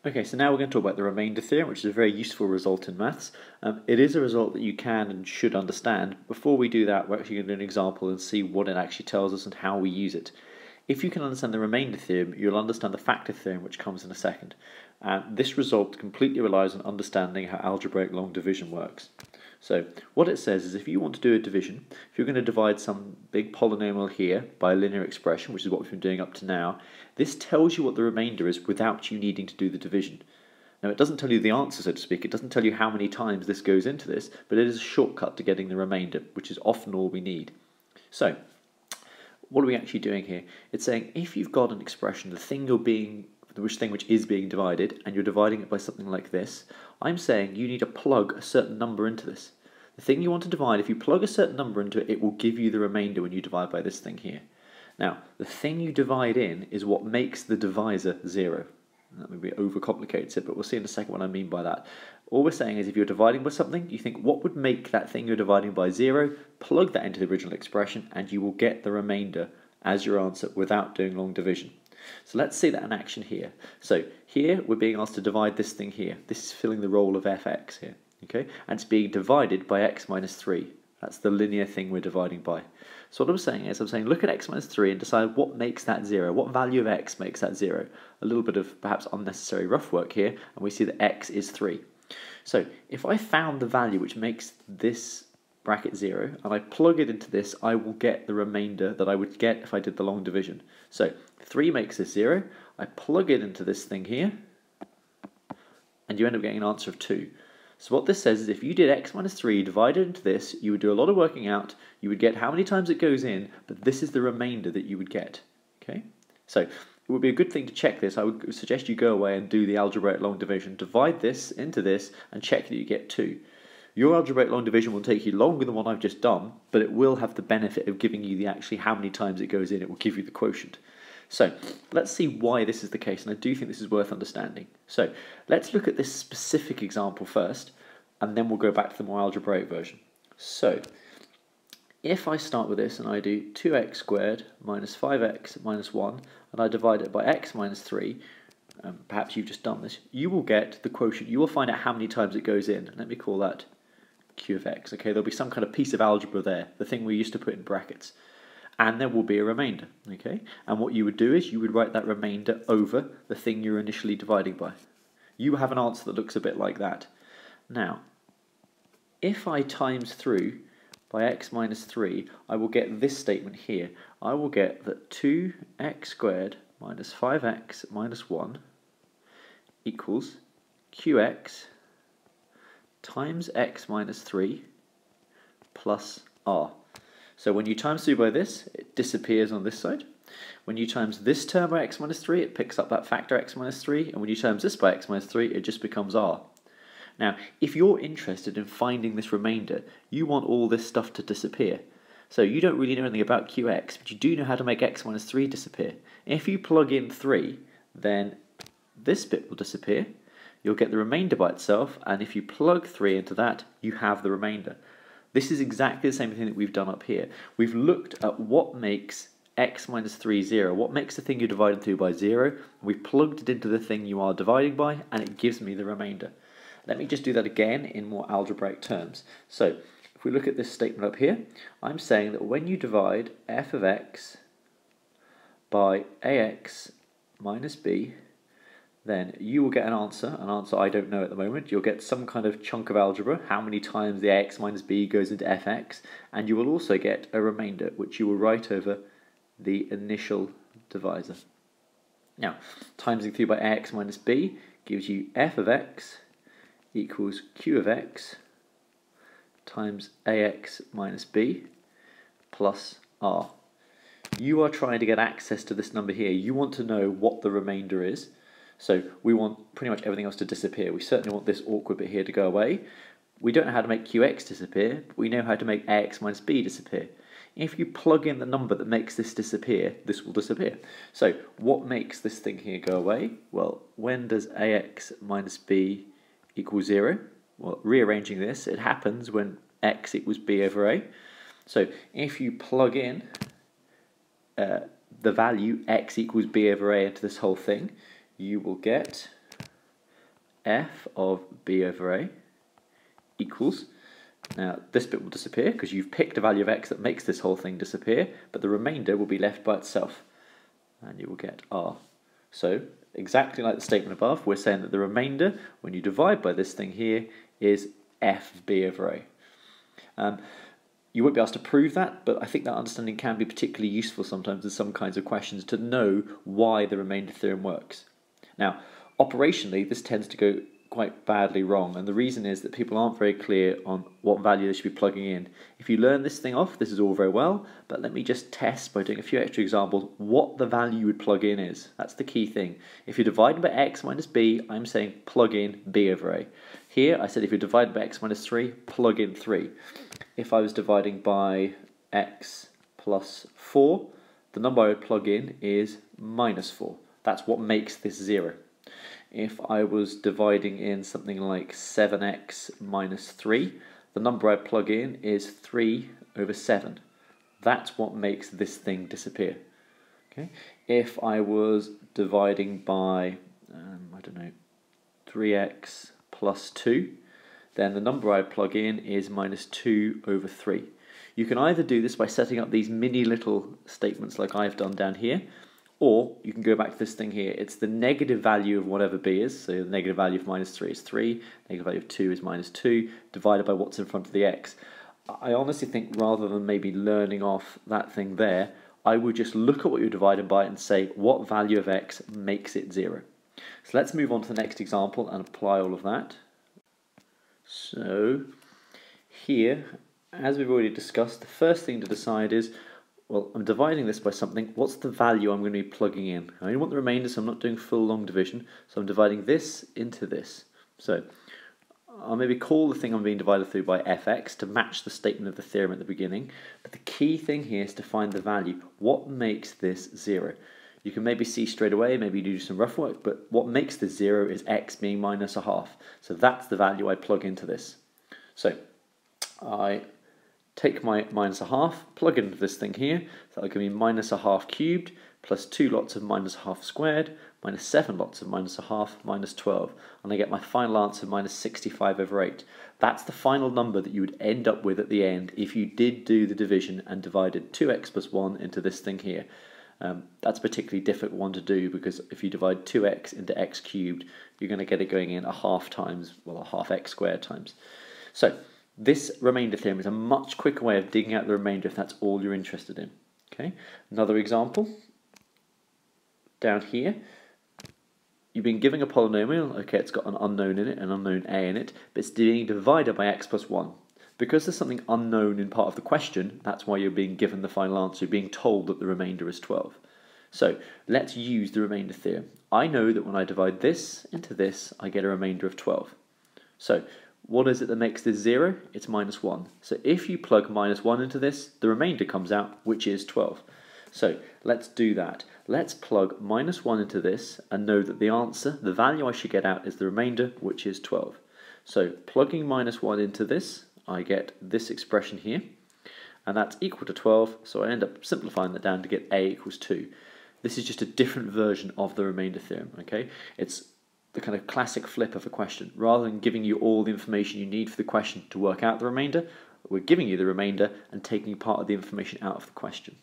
Okay, so now we're going to talk about the remainder theorem, which is a very useful result in maths. It is a result that you can and should understand. Before we do that, we're actually going to do an example and see what it actually tells us and how we use it. If you can understand the remainder theorem, you'll understand the factor theorem, which comes in a second. This result completely relies on understanding how algebraic long division works. So what it says is if you want to do a division, if you're going to divide some big polynomial here by a linear expression, which is what we've been doing up to now, this tells you what the remainder is without you needing to do the division. Now it doesn't tell you the answer, so to speak, it doesn't tell you how many times this goes into this, but it is a shortcut to getting the remainder, which is often all we need. So what are we actually doing here? It's saying if you've got an expression, the thing which is being divided, and you're dividing it by something like this, I'm saying you need to plug a certain number into this. The thing you want to divide, if you plug a certain number into it, it will give you the remainder when you divide by this thing here. Now, the thing you divide in is what makes the divisor 0. That maybe overcomplicates it, but we'll see in a second what I mean by that. All we're saying is if you're dividing by something, you think what would make that thing you're dividing by 0, plug that into the original expression, and you will get the remainder as your answer without doing long division. So let's see that in action here. So here we're being asked to divide this thing here. This is filling the role of fx here, okay? And it's being divided by x minus 3. That's the linear thing we're dividing by. So what I'm saying is, look at x minus 3 and decide what makes that 0. What value of x makes that 0? A little bit of perhaps unnecessary rough work here, and we see that x is 3. So if I found the value which makes this bracket 0, and I plug it into this, I will get the remainder that I would get if I did the long division. So 3 makes this 0, I plug it into this thing here, and you end up getting an answer of 2. So what this says is if you did x minus 3 divided into this, you would do a lot of working out, you would get how many times it goes in, but this is the remainder that you would get. Okay? So it would be a good thing to check this. I would suggest you go away and do the algebraic long division, divide this into this, and check that you get 2. Your algebraic long division will take you longer than what I've just done, but it will have the benefit of giving you the actually how many times it goes in. It will give you the quotient. So let's see why this is the case, and I do think this is worth understanding. So let's look at this specific example first, and then we'll go back to the more algebraic version. So if I start with this and I do 2x squared minus 5x minus 1, and I divide it by x minus 3, perhaps you've just done this, you will get the quotient. You will find out how many times it goes in. Let me call that q of x. Okay, there'll be some kind of piece of algebra there, the thing we used to put in brackets. And there will be a remainder, okay? And what you would do is you would write that remainder over the thing you're initially dividing by. You have an answer that looks a bit like that. Now, if I times through by x minus 3, I will get this statement here. I will get that 2x squared minus 5x minus 1 equals qx times x minus 3 plus r. So when you times through by this, it disappears on this side. When you times this term by x minus 3, it picks up that factor x minus 3. And when you times this by x minus 3, it just becomes r. Now, if you're interested in finding this remainder, you want all this stuff to disappear. So you don't really know anything about qx, but you do know how to make x minus 3 disappear. If you plug in 3, then this bit will disappear. You'll get the remainder by itself, and if you plug 3 into that, you have the remainder. This is exactly the same thing that we've done up here. We've looked at what makes x minus 3 0, what makes the thing you're dividing through by 0, we've plugged it into the thing you are dividing by, and it gives me the remainder. Let me just do that again in more algebraic terms. So, if we look at this statement up here, I'm saying that when you divide f of x by ax minus b, then you will get an answer I don't know at the moment. You'll get some kind of chunk of algebra, how many times the ax minus b goes into fx, and you will also get a remainder, which you will write over the initial divisor. Now, timesing through by ax minus b gives you f of x equals q of x times ax minus b plus r. You are trying to get access to this number here. You want to know what the remainder is. So we want pretty much everything else to disappear. We certainly want this awkward bit here to go away. We don't know how to make qx disappear, but we know how to make ax minus b disappear. If you plug in the number that makes this disappear, this will disappear. So what makes this thing here go away? Well, when does ax minus b equal 0? Well, rearranging this, it happens when x equals b over a. So if you plug in the value x equals b over a into this whole thing, you will get f of b over a equals, now this bit will disappear because you've picked a value of x that makes this whole thing disappear, but the remainder will be left by itself, and you will get r. So exactly like the statement above, we're saying that the remainder, when you divide by this thing here, is f of b over a. You won't be asked to prove that, but I think that understanding can be particularly useful sometimes in some kinds of questions to know why the remainder theorem works. Now, operationally, this tends to go quite badly wrong, and the reason is that people aren't very clear on what value they should be plugging in. If you learn this thing off, this is all very well, but let me just test by doing a few extra examples what the value you would plug in is. That's the key thing. If you're dividing by x minus b, I'm saying plug in b over a. Here, I said if you're dividing by x minus 3, plug in 3. If I was dividing by x plus 4, the number I would plug in is minus 4. That's what makes this 0. If I was dividing in something like 7x minus 3, the number I plug in is 3 over 7. That's what makes this thing disappear. Okay? If I was dividing by, I don't know, 3x plus 2, then the number I plug in is minus 2 over 3. You can either do this by setting up these mini little statements like I've done down here, or you can go back to this thing here. It's the negative value of whatever b is, so the negative value of minus 3 is 3, negative value of 2 is minus 2, divided by what's in front of the x. I honestly think rather than maybe learning off that thing there, I would just look at what you're divided by and say what value of x makes it 0. So let's move on to the next example and apply all of that. So here, as we've already discussed, the first thing to decide is, well, I'm dividing this by something. What's the value I'm going to be plugging in? I only want the remainder, so I'm not doing full long division. So I'm dividing this into this. So I'll maybe call the thing I'm being divided through by fx to match the statement of the theorem at the beginning. But the key thing here is to find the value. What makes this 0? You can maybe see straight away, maybe you do some rough work, but what makes this 0 is x being minus a half. So that's the value I plug into this. So I take my minus a half, plug it into this thing here, so that'll give me minus a half cubed, plus 2 lots of minus a half squared, minus 7 lots of minus a half, minus 12, and I get my final answer minus 65 over 8. That's the final number that you would end up with at the end if you did do the division and divided 2x plus 1 into this thing here. That's a particularly difficult one to do because if you divide 2x into x cubed, you're going to get it going in a half times, well, a half x squared times. So this remainder theorem is a much quicker way of digging out the remainder if that's all you're interested in. Okay, another example. Down here, you've been given a polynomial. Okay, it's got an unknown in it, an unknown a in it, but it's being divided by x plus 1. Because there's something unknown in part of the question, that's why you're being given the final answer. You're being told that the remainder is 12. So let's use the remainder theorem. I know that when I divide this into this, I get a remainder of 12. So what is it that makes this 0? It's minus 1. So if you plug minus 1 into this, the remainder comes out, which is 12. So let's do that. Let's plug minus 1 into this and know that the answer, the value I should get out, is the remainder, which is 12. So plugging minus 1 into this, I get this expression here, and that's equal to 12, so I end up simplifying that down to get a equals 2. This is just a different version of the remainder theorem, okay? It's the kind of classic flip of a question. Rather than giving you all the information you need for the question to work out the remainder, we're giving you the remainder and taking part of the information out of the question.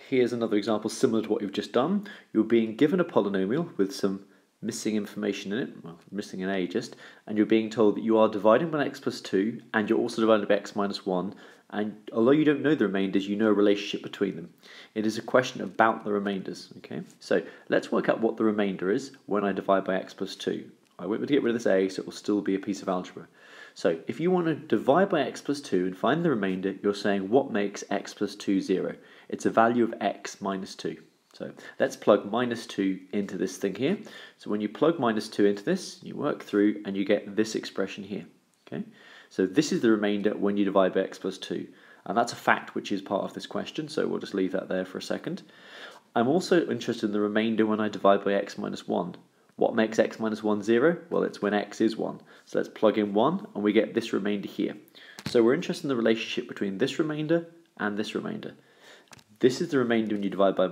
Here's another example similar to what you've just done. You're being given a polynomial with some missing information in it, well, missing an a just, and you're being told that you are dividing by x plus 2 and you're also dividing by x minus 1, and although you don't know the remainders, you know a relationship between them. It is a question about the remainders, okay? So let's work out what the remainder is when I divide by x plus 2. I won't be able to get rid of this a, so it will still be a piece of algebra. So if you want to divide by x plus 2 and find the remainder, you're saying what makes x plus 2 0? It's a value of x minus 2. So let's plug minus 2 into this thing here. So when you plug minus 2 into this, you work through and you get this expression here. Okay? So this is the remainder when you divide by x plus 2. And that's a fact which is part of this question, so we'll just leave that there for a second. I'm also interested in the remainder when I divide by x minus 1. What makes x minus 1 0? Well, it's when x is 1. So let's plug in 1 and we get this remainder here. So we're interested in the relationship between this remainder and this remainder. This is the remainder when you divide by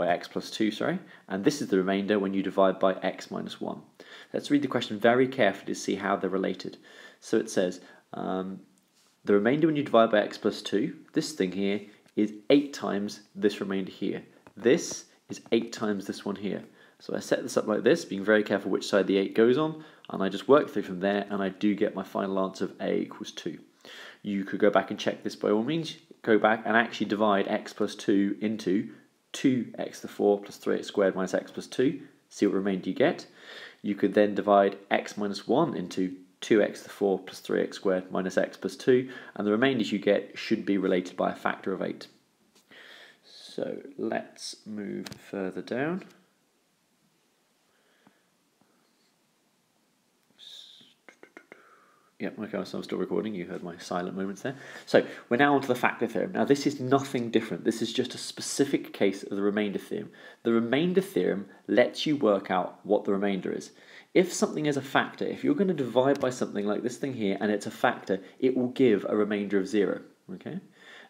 x plus 2, sorry, and this is the remainder when you divide by x minus 1. Let's read the question very carefully to see how they're related. So it says, the remainder when you divide by x plus 2, this thing here, is 8 times this remainder here. This is 8 times this one here. So I set this up like this, being very careful which side the 8 goes on, and I just work through from there, and I do get my final answer of a equals 2. You could go back and check this by all means. Go back and actually divide x plus 2 into 2x to the 4 plus 3x squared minus x plus 2. See what remainder you get. You could then divide x minus 1 into 2x to the 4 plus 3x squared minus x plus 2, and the remainders you get should be related by a factor of 8. So let's move further down. Yep, okay, so I'm still recording, you heard my silent moments there. So, we're now onto the factor theorem. Now this is nothing different, this is just a specific case of the remainder theorem. The remainder theorem lets you work out what the remainder is. If something is a factor, if you're going to divide by something like this thing here and it's a factor, it will give a remainder of 0, okay?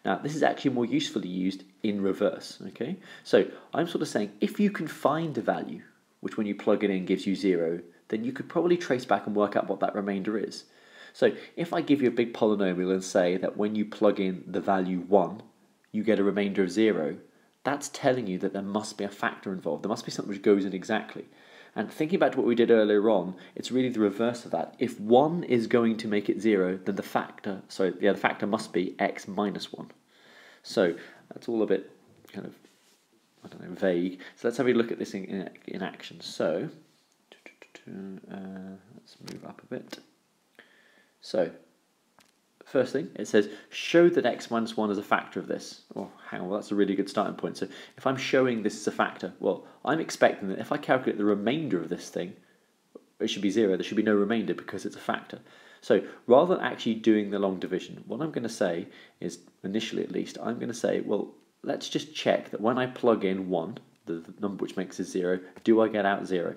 Now this is actually more usefully used in reverse, okay? So, I'm sort of saying, if you can find a value, which when you plug it in gives you 0, then you could probably trace back and work out what that remainder is. So if I give you a big polynomial and say that when you plug in the value 1, you get a remainder of 0, that's telling you that there must be a factor involved. There must be something which goes in exactly. And thinking back to what we did earlier on, it's really the reverse of that. If 1 is going to make it 0, then the factor must be x minus 1. So that's all a bit kind of, I don't know, vague. So let's have a look at this in action. So let's move up a bit. So, first thing, it says, show that x minus 1 is a factor of this. Oh, hang on, well, that's a really good starting point. So, if I'm showing this as a factor, well, I'm expecting that if I calculate the remainder of this thing, it should be 0. There should be no remainder because it's a factor. So, rather than actually doing the long division, what I'm going to say is, initially at least, I'm going to say, well, let's just check that when I plug in 1, the number which makes it 0, do I get out 0?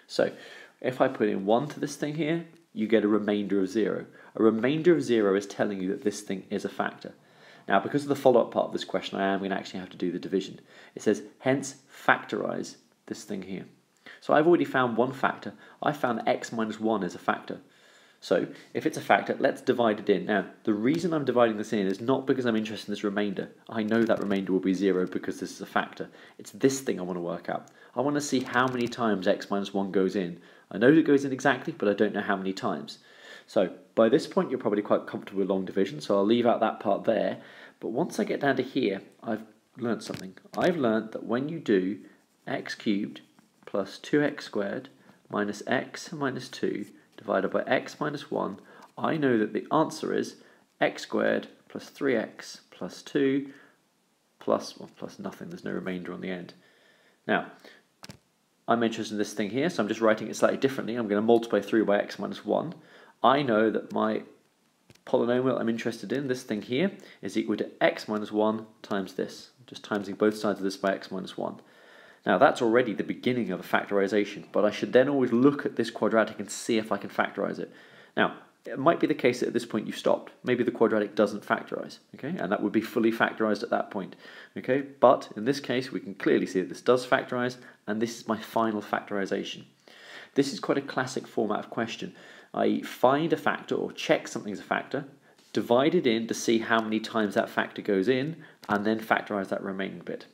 So, if I put in 1 to this thing here, you get a remainder of 0. A remainder of 0 is telling you that this thing is a factor. Now, because of the follow-up part of this question, I am going to actually have to do the division. It says, hence, factorise this thing here. So I've already found one factor. I found that x minus 1 is a factor. So, if it's a factor, let's divide it in. Now, the reason I'm dividing this in is not because I'm interested in this remainder. I know that remainder will be 0 because this is a factor. It's this thing I want to work out. I want to see how many times x minus 1 goes in. I know it goes in exactly, but I don't know how many times. So, by this point, you're probably quite comfortable with long division, so I'll leave out that part there. But once I get down to here, I've learnt something. I've learnt that when you do x cubed plus 2x squared minus x minus 2 divided by x minus 1, I know that the answer is x squared plus 3x plus 2 plus nothing. There's no remainder on the end. Now, I'm interested in this thing here, so I'm just writing it slightly differently. I'm going to multiply through by x minus 1. I know that my polynomial I'm interested in, this thing here, is equal to x minus 1 times this. Just timesing both sides of this by x minus 1. Now that's already the beginning of a factorization, but I should then always look at this quadratic and see if I can factorize it. Now, it might be the case that at this point you've stopped. Maybe the quadratic doesn't factorize, okay? And that would be fully factorized at that point, okay? But in this case, we can clearly see that this does factorize, and this is my final factorization. This is quite a classic format of question. I find a factor or check something's a factor, divide it in to see how many times that factor goes in, and then factorize that remaining bit.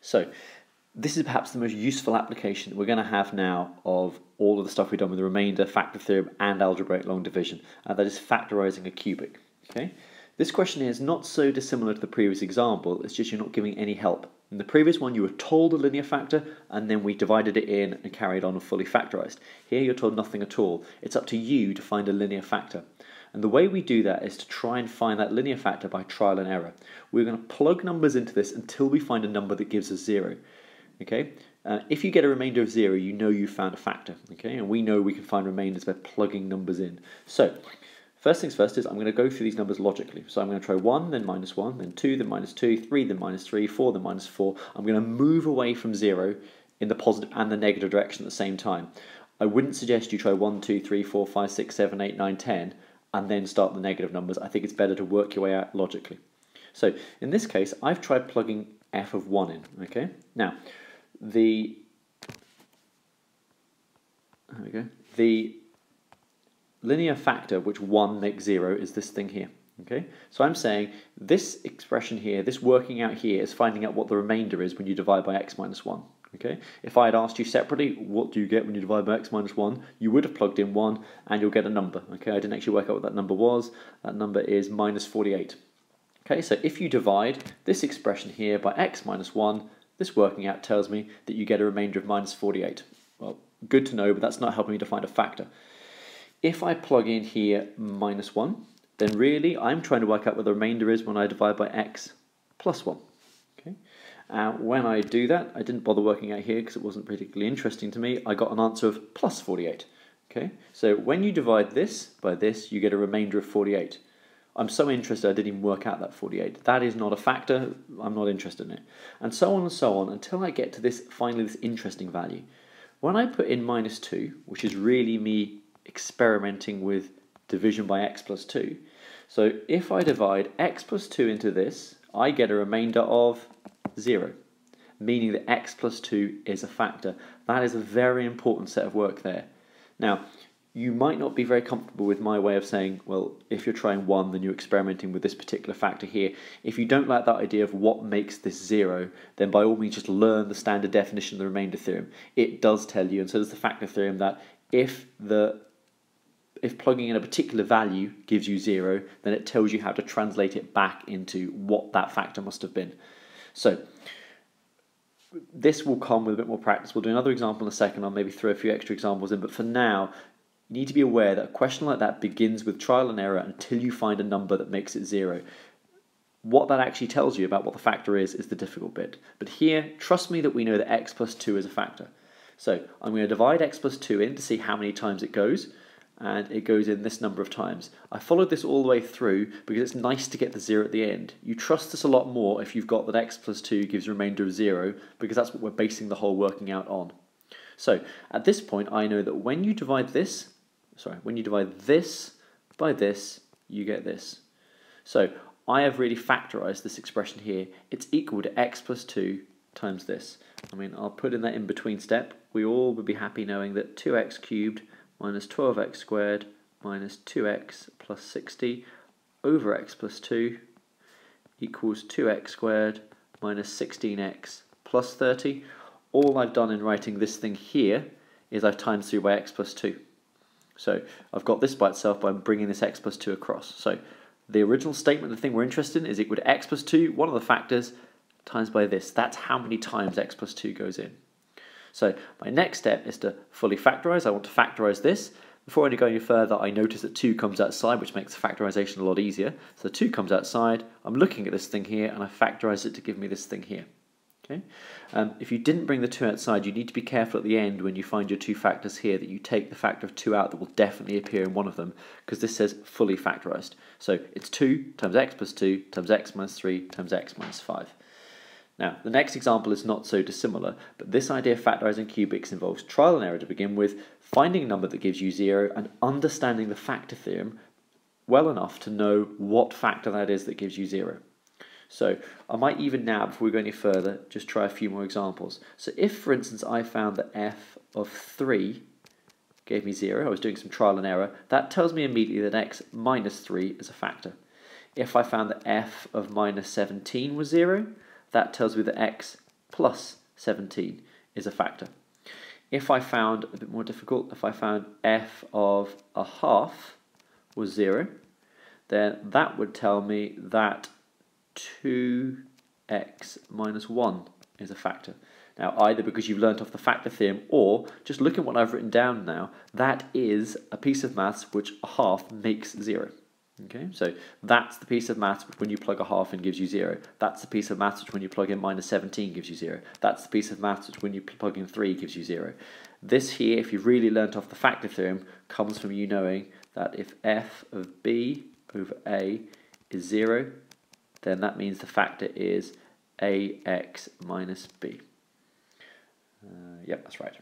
So, this is perhaps the most useful application that we're going to have now of all of the stuff we've done with the remainder, factor theorem, and algebraic long division, and that is factorizing a cubic. Okay? This question here is not so dissimilar to the previous example, it's just you're not giving any help. In the previous one, you were told a linear factor, and then we divided it in and carried on and fully factorized. Here, you're told nothing at all. It's up to you to find a linear factor. And the way we do that is to try and find that linear factor by trial and error. We're going to plug numbers into this until we find a number that gives us 0. Okay? If you get a remainder of 0, you know you've found a factor. Okay? And we know we can find remainders by plugging numbers in. So, first things first is I'm going to go through these numbers logically. So I'm going to try 1, then minus 1, then 2, then minus 2, 3, then minus 3, 4, then minus 4. I'm going to move away from 0 in the positive and the negative direction at the same time. I wouldn't suggest you try 1, 2, 3, 4, 5, 6, 7, 8, 9, 10, and then start the negative numbers. I think it's better to work your way out logically. So in this case, I've tried plugging f of 1 in. Okay. Now, there we go. The linear factor which 1 makes 0 is this thing here. Okay, so I'm saying this expression here, this working out here, is finding out what the remainder is when you divide by x minus 1. Okay, if I had asked you separately, what do you get when you divide by x minus 1, you would have plugged in 1 and you'll get a number. Okay, I didn't actually work out what that number was. That number is minus 48. Okay, so if you divide this expression here by x minus 1, this working out tells me that you get a remainder of minus 48. Well, good to know, but that's not helping me to find a factor. If I plug in here minus 1, then really I'm trying to work out what the remainder is when I divide by x plus 1. Okay. When I do that, I didn't bother working out here because it wasn't particularly interesting to me. I got an answer of plus 48. Okay. So when you divide this by this, you get a remainder of 48. I'm so interested I didn't even work out that 48. That is not a factor. I'm not interested in it. And so on until I get to this, finally, this interesting value. When I put in minus 2, which is really me experimenting with division by x plus 2. So if I divide x plus 2 into this, I get a remainder of 0, meaning that x plus 2 is a factor. That is a very important set of work there. Now, you might not be very comfortable with my way of saying, well, if you're trying 1, then you're experimenting with this particular factor here. If you don't like that idea of what makes this 0, then by all means just learn the standard definition of the remainder theorem. It does tell you, and so does the factor theorem, that if plugging in a particular value gives you 0, then it tells you how to translate it back into what that factor must have been. So this will come with a bit more practice. We'll do another example in a second. I'll maybe throw a few extra examples in, but for now, you need to be aware that a question like that begins with trial and error until you find a number that makes it 0. What that actually tells you about what the factor is the difficult bit. But here, trust me that we know that x plus 2 is a factor. So I'm going to divide x plus 2 in to see how many times it goes. And it goes in this number of times. I followed this all the way through because it's nice to get the 0 at the end. You trust this a lot more if you've got that x plus 2 gives a remainder of 0, because that's what we're basing the whole working out on. So at this point, I know that when you divide this by this, you get this. So I have really factorized this expression here. It's equal to x plus 2 times this. I mean, I'll put in that in between step. We all would be happy knowing that 2x cubed minus 12x squared minus 2x plus 60 over x plus 2 equals 2x squared minus 16x plus 30. All I've done in writing this thing here is I've times through by x plus 2. So I've got this by itself by bringing this x plus 2 across. So the original statement, the thing we're interested in, is equal to x plus 2, one of the factors, times by this. That's how many times x plus 2 goes in. So my next step is to fully factorize. I want to factorize this. Before I go any further, I notice that 2 comes outside, which makes factorization a lot easier. So 2 comes outside. I'm looking at this thing here, and I factorize it to give me this thing here. Okay. If you didn't bring the 2 outside, you need to be careful at the end when you find your 2 factors here that you take the factor of 2 out that will definitely appear in one of them, because this says fully factorized. So it's 2 times x plus 2 times x minus 3 times x minus 5. Now, the next example is not so dissimilar, but this idea of factorizing cubics involves trial and error to begin with, finding a number that gives you 0, and understanding the factor theorem well enough to know what factor that is that gives you 0. So I might even now, before we go any further, just try a few more examples. So if, for instance, I found that f of 3 gave me 0, I was doing some trial and error, that tells me immediately that x minus 3 is a factor. If I found that f of minus 17 was 0, that tells me that x plus 17 is a factor. If I found, a bit more difficult, if I found f of a half was 0, then that would tell me that 2x minus 1 is a factor. Now, either because you've learnt off the factor theorem, or just look at what I've written down now, that is a piece of maths which a half makes 0. Okay, so that's the piece of maths which when you plug a half in gives you 0. That's the piece of maths which when you plug in minus 17 gives you 0. That's the piece of maths which when you plug in 3 gives you 0. This here, if you've really learnt off the factor theorem, comes from you knowing that if f of b over a is 0, then that means the factor is ax minus b. Yep, that's right.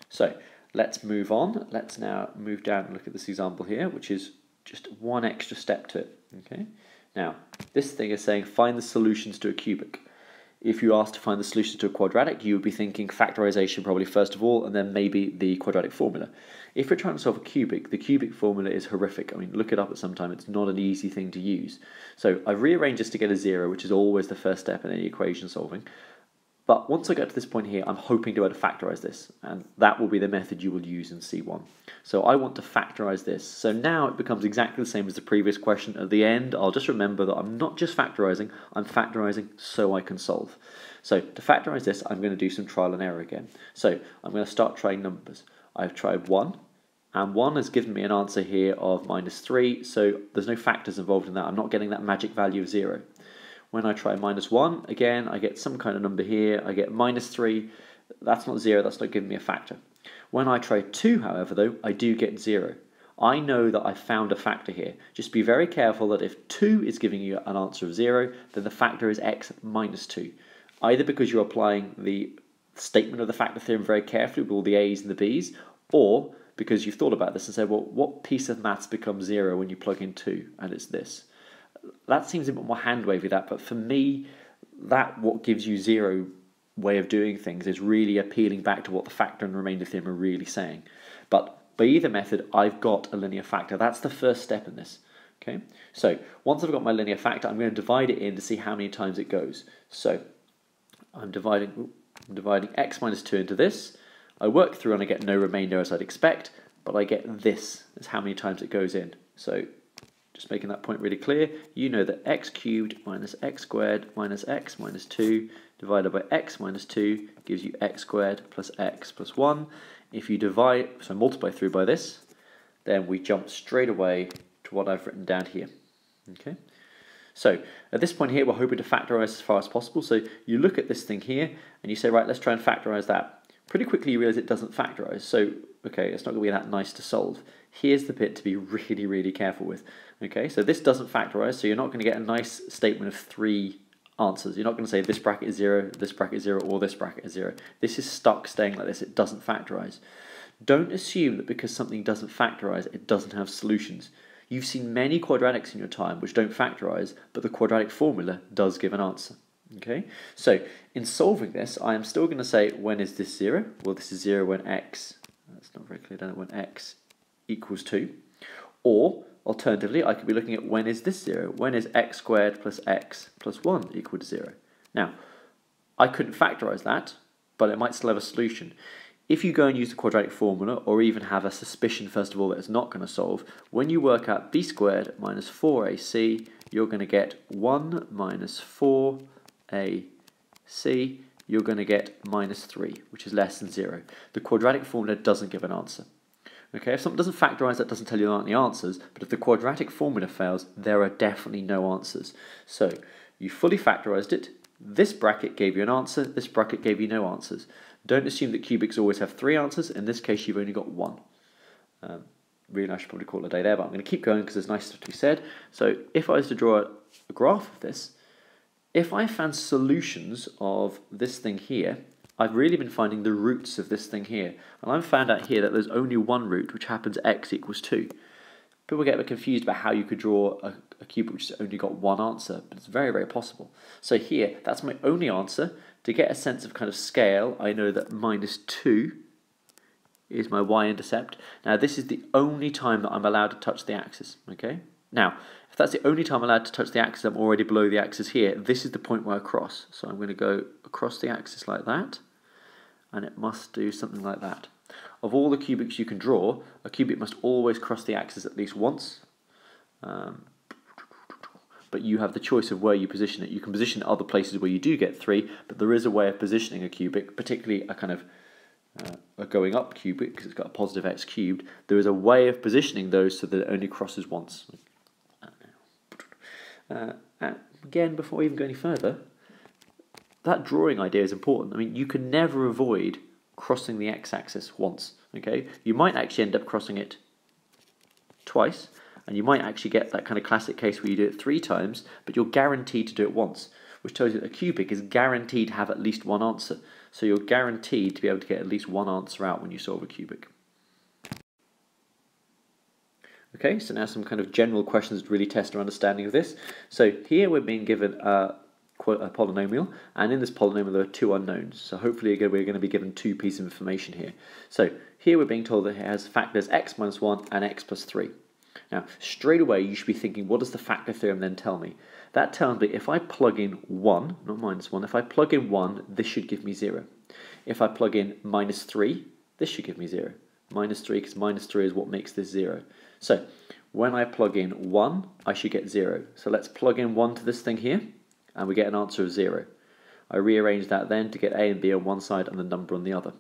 So let's move on. Let's now move down and look at this example here, which is just one extra step to it. Okay, Now, this thing is saying find the solutions to a cubic. If you asked to find the solutions to a quadratic, you would be thinking factorization probably first of all, and then maybe the quadratic formula. If you're trying to solve a cubic, the cubic formula is horrific. I mean, look it up at some time. It's not an easy thing to use. So I've rearranged this to get a 0, which is always the first step in any equation solving. But once I get to this point here, I'm hoping to be able to factorize this, and that will be the method you will use in C1. So I want to factorize this. So now it becomes exactly the same as the previous question. At the end, I'll just remember that I'm not just factorizing, I'm factorizing so I can solve. So to factorize this, I'm going to do some trial and error again. So I'm going to start trying numbers. I've tried 1, and 1 has given me an answer here of -3, so there's no factors involved in that. I'm not getting that magic value of 0. When I try -1, again, I get some kind of number here. I get -3. That's not 0. That's not giving me a factor. When I try 2, however, though, I do get 0. I know that I found a factor here. Just be very careful that if 2 is giving you an answer of 0, then the factor is x minus 2. Either because you're applying the statement of the factor theorem very carefully with all the a's and the b's, or because you've thought about this and said, well, what piece of maths becomes 0 when you plug in 2? And it's this. That seems a bit more hand-wavy, that, but for me, that what gives you 0 way of doing things is really appealing back to what the factor and remainder theorem are really saying. But by either method, I've got a linear factor. That's the first step in this. Okay, so once I've got my linear factor, I'm going to divide it in to see how many times it goes. So I'm dividing x minus 2 into this. I work through and I get no remainder as I'd expect, but I get this as how many times it goes in. So just making that point really clear, you know that x cubed minus x squared minus x minus 2 divided by x minus 2 gives you x squared plus x plus 1. If you divide, so multiply through by this, then we jump straight away to what I've written down here. Okay. So at this point here, we're hoping to factorize as far as possible. So you look at this thing here and you say, right, let's try and factorize that. Pretty quickly you realize it doesn't factorize. So, okay, it's not going to be that nice to solve. Here's the bit to be really, really careful with. Okay, so this doesn't factorize, so you're not going to get a nice statement of 3 answers. You're not going to say this bracket is 0, this bracket is 0, or this bracket is 0. This is stuck staying like this. It doesn't factorize. Don't assume that because something doesn't factorize, it doesn't have solutions. You've seen many quadratics in your time which don't factorize, but the quadratic formula does give an answer. Okay, so in solving this, I am still going to say, when is this 0? Well, this is 0 when x, that's not very clear, don't it, when x equals 2. Or, alternatively, I could be looking at when is this 0? When is x squared plus x plus 1 equal to 0? Now, I couldn't factorize that, but it might still have a solution. If you go and use the quadratic formula, or even have a suspicion, first of all, that it's not going to solve, when you work out b squared minus 4ac, you're going to get 1 minus 4ac, you're going to get minus 3, which is less than 0. The quadratic formula doesn't give an answer. Okay, if something doesn't factorize, that doesn't tell you there aren't any answers, but if the quadratic formula fails, there are definitely no answers. So, you fully factorized it, this bracket gave you an answer, this bracket gave you no answers. Don't assume that cubics always have 3 answers, in this case you've only got 1. Really, I should probably call it a day there, but I'm going to keep going because there's nice stuff to be said. So, if I was to draw a graph of this, if I found solutions of this thing here, I've really been finding the roots of this thing here. And I've found out here that there's only one root, which happens x equals 2. People get a bit confused about how you could draw a cubic which has only got one answer, but it's very, very possible. So here, that's my only answer. To get a sense of kind of scale, I know that minus 2 is my y-intercept. Now, this is the only time that I'm allowed to touch the axis, okay? Now, if that's the only time I'm allowed to touch the axis, I'm already below the axis here. This is the point where I cross. So I'm going to go across the axis like that, and it must do something like that. Of all the cubics you can draw, a cubic must always cross the axis at least once. But you have the choice of where you position it. You can position it other places where you do get 3, but there is a way of positioning a cubic, particularly a kind of a going up cubic, because it's got a positive x cubed. There is a way of positioning those so that it only crosses once. Again, before we even go any further, that drawing idea is important. I mean, you can never avoid crossing the x-axis once, okay? You might actually end up crossing it twice, and you might actually get that kind of classic case where you do it 3 times, but you're guaranteed to do it once, which tells you that a cubic is guaranteed to have at least one answer. So you're guaranteed to be able to get at least one answer out when you solve a cubic. Okay, so now some kind of general questions to really test our understanding of this. So here we're being given a polynomial, and in this polynomial there are two unknowns. So hopefully we're going to be given two pieces of information here. So here we're being told that it has factors x minus 1 and x plus 3. Now, straight away you should be thinking, what does the factor theorem then tell me? That tells me if I plug in 1, not minus 1, if I plug in 1, this should give me 0. If I plug in minus 3, this should give me 0. Minus 3, because minus 3 is what makes this 0. So, when I plug in 1, I should get 0. So let's plug in 1 to this thing here, and we get an answer of 0. I rearrange that then to get a and b on one side and the number on the other.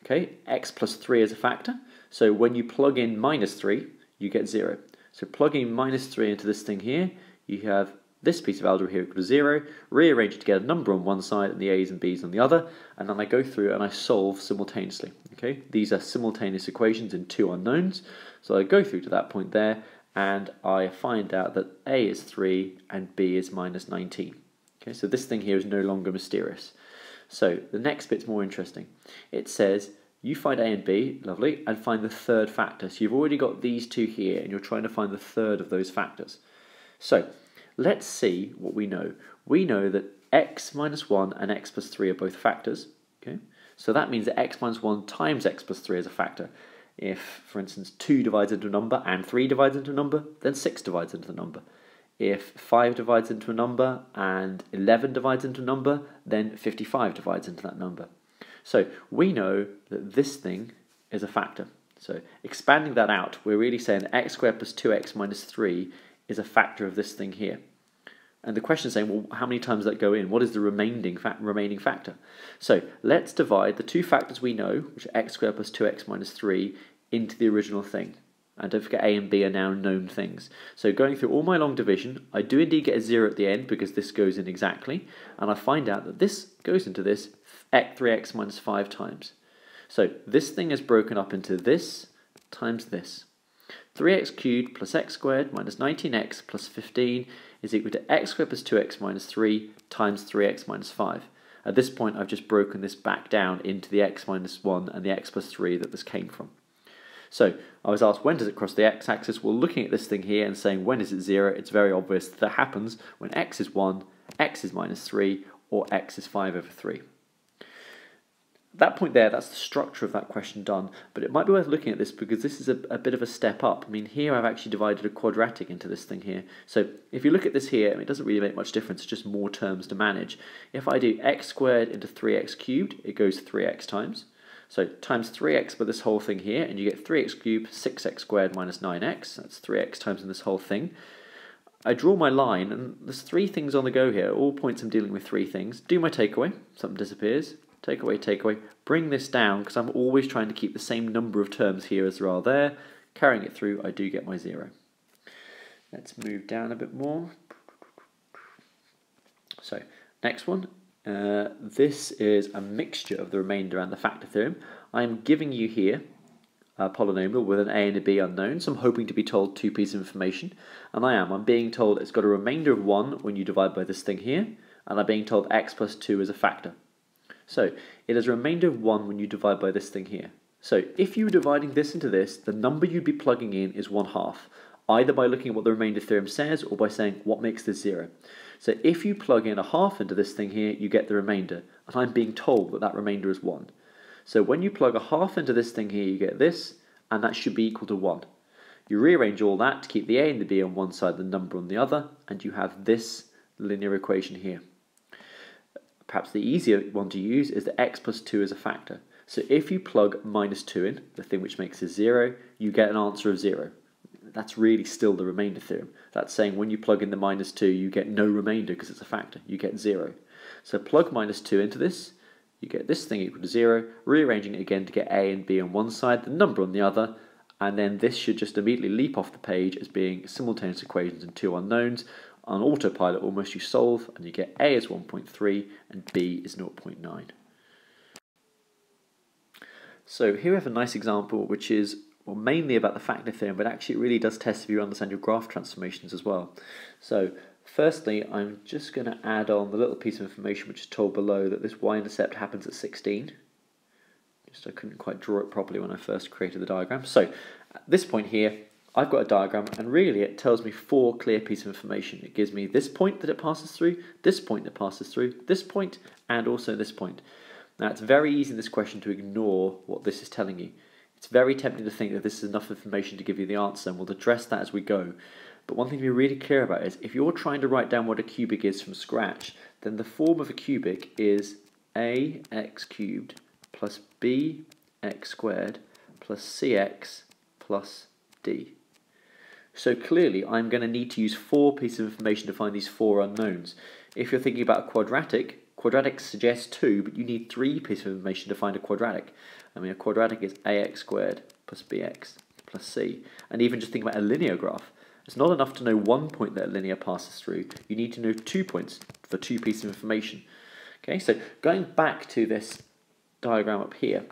Okay, x plus 3 is a factor, so when you plug in minus 3, you get 0. So plugging minus 3 into this thing here, you have this piece of algebra here equal to 0, rearrange it to get a number on one side and the a's and b's on the other, and then I go through and I solve simultaneously. Okay, these are simultaneous equations in two unknowns, so I go through to that point there, and I find out that a is 3 and b is minus 19. Okay, so this thing here is no longer mysterious. So the next bit's more interesting. It says you find a and b, lovely, and find the third factor. So you've already got these two here, and you're trying to find the third of those factors. So let's see what we know. We know that x minus 1 and x plus 3 are both factors. Okay, so that means that x minus 1 times x plus 3 is a factor. If, for instance, 2 divides into a number and 3 divides into a number, then 6 divides into the number. If 5 divides into a number and 11 divides into a number, then 55 divides into that number. So we know that this thing is a factor. So expanding that out, we're really saying that x squared plus 2x minus 3 is a factor of this thing here. And the question is saying, well, how many times does that go in? What is the remaining factor? So let's divide the two factors we know, which are x squared plus 2x minus 3, into the original thing. And don't forget a and b are now known things. So going through all my long division, I do indeed get a 0 at the end because this goes in exactly. And I find out that this goes into this 3x minus 5 times. So this thing is broken up into this times this. 3x cubed plus x squared minus 19x plus 15 is equal to x squared plus 2x minus 3 times 3x minus 5. At this point, I've just broken this back down into the x minus 1 and the x plus 3 that this came from. So I was asked, when does it cross the x-axis? Well, looking at this thing here and saying when is it 0, it's very obvious that happens when x is 1, x is minus 3, or x is 5 over 3. At that point there, that's the structure of that question done, but it might be worth looking at this because this is a bit of a step up. I mean, here I've actually divided a quadratic into this thing here. So if you look at this here, I mean, it doesn't really make much difference, it's just more terms to manage. If I do x squared into 3x cubed, it goes 3x times. So times 3x by this whole thing here, and you get 3x cubed, 6x squared minus 9x. That's 3x times in this whole thing. I draw my line, and there's 3 things on the go here. All points I'm dealing with 3 things. Do my takeaway, something disappears. Takeaway. Bring this down, because I'm always trying to keep the same number of terms here as there are there. Carrying it through, I do get my 0. Let's move down a bit more. So, next one. This is a mixture of the remainder and the factor theorem. I'm giving you here a polynomial with an a and a b unknown, so I'm hoping to be told 2 pieces of information, and I am. I'm being told it's got a remainder of 1 when you divide by this thing here, and I'm being told x plus 2 is a factor. So it has a remainder of 1 when you divide by this thing here. So if you were dividing this into this, the number you'd be plugging in is 1/2, either by looking at what the remainder theorem says or by saying what makes this 0. So if you plug in a half into this thing here, you get the remainder, and I'm being told that that remainder is 1. So when you plug a half into this thing here, you get this, and that should be equal to 1. You rearrange all that to keep the a and the b on one side, the number on the other, and you have this linear equation here. Perhaps the easier one to use is that x plus 2 is a factor. So if you plug minus 2 in, the thing which makes this 0, you get an answer of 0. That's really still the remainder theorem. That's saying when you plug in the minus 2, you get no remainder because it's a factor. You get 0. So plug minus 2 into this, you get this thing equal to 0, rearranging it again to get a and b on one side, the number on the other, and then this should just immediately leap off the page as being simultaneous equations and 2 unknowns. On autopilot, almost you solve, and you get a is 1.3 and b is 0.9. So here we have a nice example which is mainly about the factor theorem, but actually it really does test if you understand your graph transformations as well. So firstly, I'm just going to add on the little piece of information which is told below that this y-intercept happens at 16. Just I couldn't quite draw it properly when I first created the diagram. So at this point here, I've got a diagram, and really it tells me 4 clear pieces of information. It gives me this point that it passes through, this point that passes through, this point, and also this point. Now it's very easy in this question to ignore what this is telling you. It's very tempting to think that this is enough information to give you the answer, and we'll address that as we go. But one thing to be really clear about is, if you're trying to write down what a cubic is from scratch, then the form of a cubic is ax cubed plus bx squared plus cx plus d. So clearly I'm going to need to use 4 pieces of information to find these 4 unknowns. If you're thinking about a quadratic suggests 2, but you need 3 pieces of information to find a quadratic. I mean, a quadratic is ax squared plus bx plus c. And even just think about a linear graph. It's not enough to know 1 point that a linear passes through. You need to know 2 points for 2 pieces of information. Okay, so going back to this diagram up here,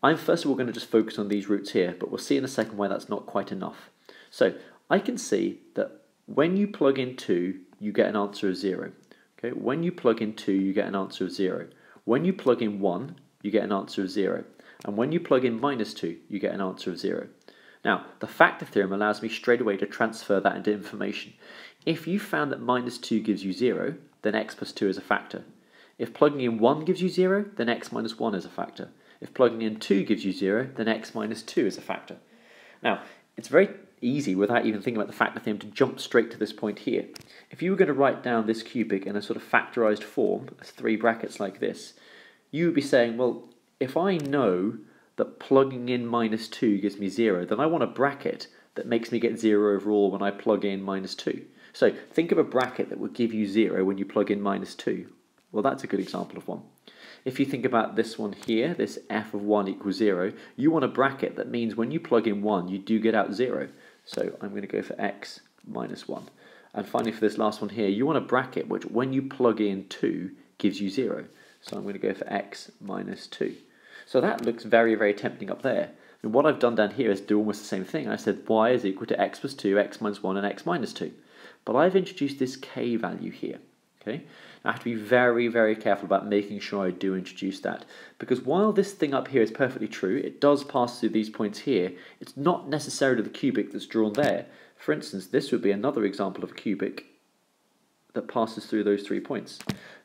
I'm first of all going to just focus on these roots here, but we'll see in a second why that's not quite enough. So I can see that when you plug in 2, you get an answer of 0. Okay, when you plug in 2, you get an answer of 0. When you plug in 1, you get an answer of 0. And when you plug in minus 2, you get an answer of 0. Now, the factor theorem allows me straight away to transfer that into information. If you found that minus 2 gives you 0, then x plus 2 is a factor. If plugging in 1 gives you 0, then x minus 1 is a factor. If plugging in 2 gives you 0, then x minus 2 is a factor. Now, it's very easy, without even thinking about the factor theorem, to jump straight to this point here. If you were going to write down this cubic in a sort of factorized form, as 3 brackets like this, you would be saying, well, if I know that plugging in minus 2 gives me 0, then I want a bracket that makes me get 0 overall when I plug in minus 2. So think of a bracket that would give you 0 when you plug in minus 2. Well, that's a good example of one. If you think about this one here, this f of 1 equals 0, you want a bracket that means when you plug in 1, you do get out 0. So I'm going to go for x minus 1. And finally, for this last one here, you want a bracket which, when you plug in 2, gives you 0. So I'm going to go for x minus 2. So that looks very, very tempting up there. And what I've done down here is do almost the same thing. I said y is equal to x plus 2, x minus 1, and x minus 2. But I've introduced this k value here. Okay? I have to be very, very careful about making sure I do introduce that. Because while this thing up here is perfectly true, it does pass through these points here, it's not necessarily the cubic that's drawn there. For instance, this would be another example of a cubic that passes through those 3 points.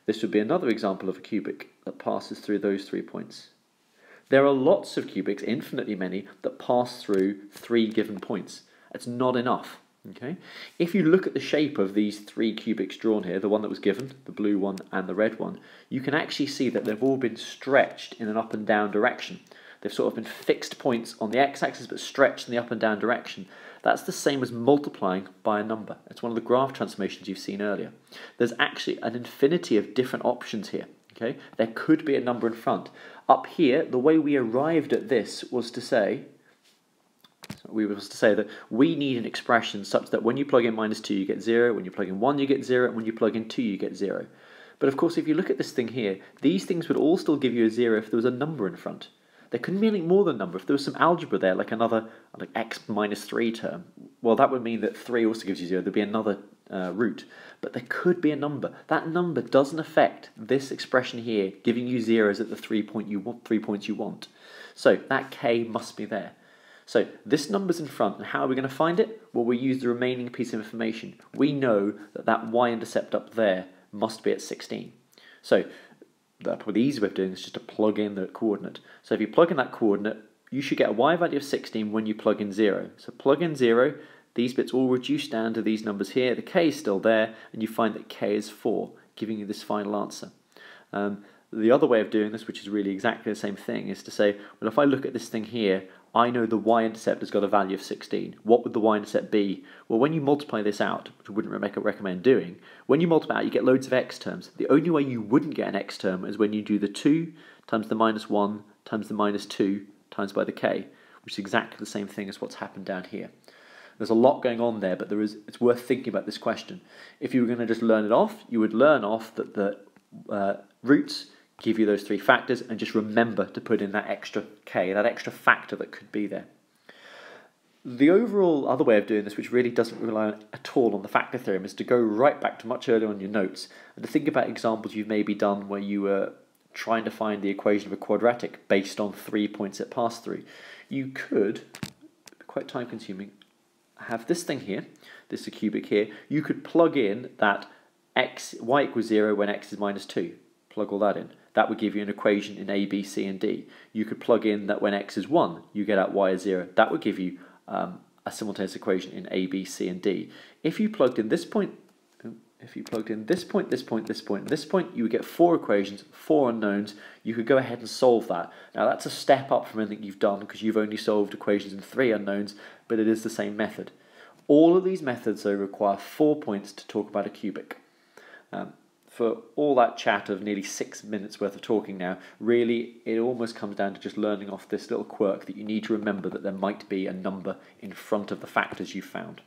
This would be another example of a cubic that passes through those 3 points. There are lots of cubics, infinitely many, that pass through 3 given points. It's not enough. Okay? If you look at the shape of these 3 cubics drawn here, the one that was given, the blue one and the red one, you can actually see that they've all been stretched in an up and down direction. They've sort of been fixed points on the x-axis but stretched in the up and down direction. That's the same as multiplying by a number. It's one of the graph transformations you've seen earlier. There's actually an infinity of different options here. Okay? There could be a number in front. Up here, the way we arrived at this was to say, that we need an expression such that when you plug in minus 2 you get 0, when you plug in 1 you get 0, and when you plug in 2 you get 0. But of course if you look at this thing here, these things would all still give you a 0 if there was a number in front. There couldn't be anything more than a number. If there was some algebra there, like another like x minus 3 term, well that would mean that 3 also gives you 0, there'd be another root. But there could be a number. That number doesn't affect this expression here, giving you zeros at the 3 points you want. So that k must be there. So this number's in front, and how are we going to find it? Well, we use the remaining piece of information. We know that that y-intercept up there must be at 16. So probably the easy way of doing this is just to plug in the coordinate. So if you plug in that coordinate, you should get a y value of 16 when you plug in 0. So plug in 0, these bits all reduce down to these numbers here. The k is still there, and you find that k is 4, giving you this final answer. The other way of doing this, which is really exactly the same thing, is to say, well, if I look at this thing here, I know the y-intercept has got a value of 16. What would the y-intercept be? Well, when you multiply this out, which I wouldn't recommend doing, when you multiply out, you get loads of x terms. The only way you wouldn't get an x term is when you do the 2 times the minus 1 times the minus 2 times by the k, which is exactly the same thing as what's happened down here. There's a lot going on there, but it's worth thinking about this question. If you were going to just learn it off, you would learn off that the roots give you those 3 factors, and just remember to put in that extra k, that extra factor that could be there. The overall other way of doing this, which really doesn't rely at all on the factor theorem, is to go right back to much earlier on your notes and to think about examples you've maybe done where you were trying to find the equation of a quadratic based on 3 points it passed through. You could, quite time consuming, have this thing here, this is a cubic here. You could plug in that y equals 0 when x is minus 2. Plug all that in. That would give you an equation in a, b, c, and d. You could plug in that when x is 1, you get out y is 0. That would give you a simultaneous equation in a, b, c, and d. If you plugged in this point, this point, and this point, you would get 4 equations, 4 unknowns. You could go ahead and solve that. Now that's a step up from anything you've done because you've only solved equations in 3 unknowns, but it is the same method. All of these methods, though, require 4 points to talk about a cubic. For all that chat of nearly 6 minutes worth of talking now, really it almost comes down to just learning off this little quirk that you need to remember that there might be a number in front of the factors you've found.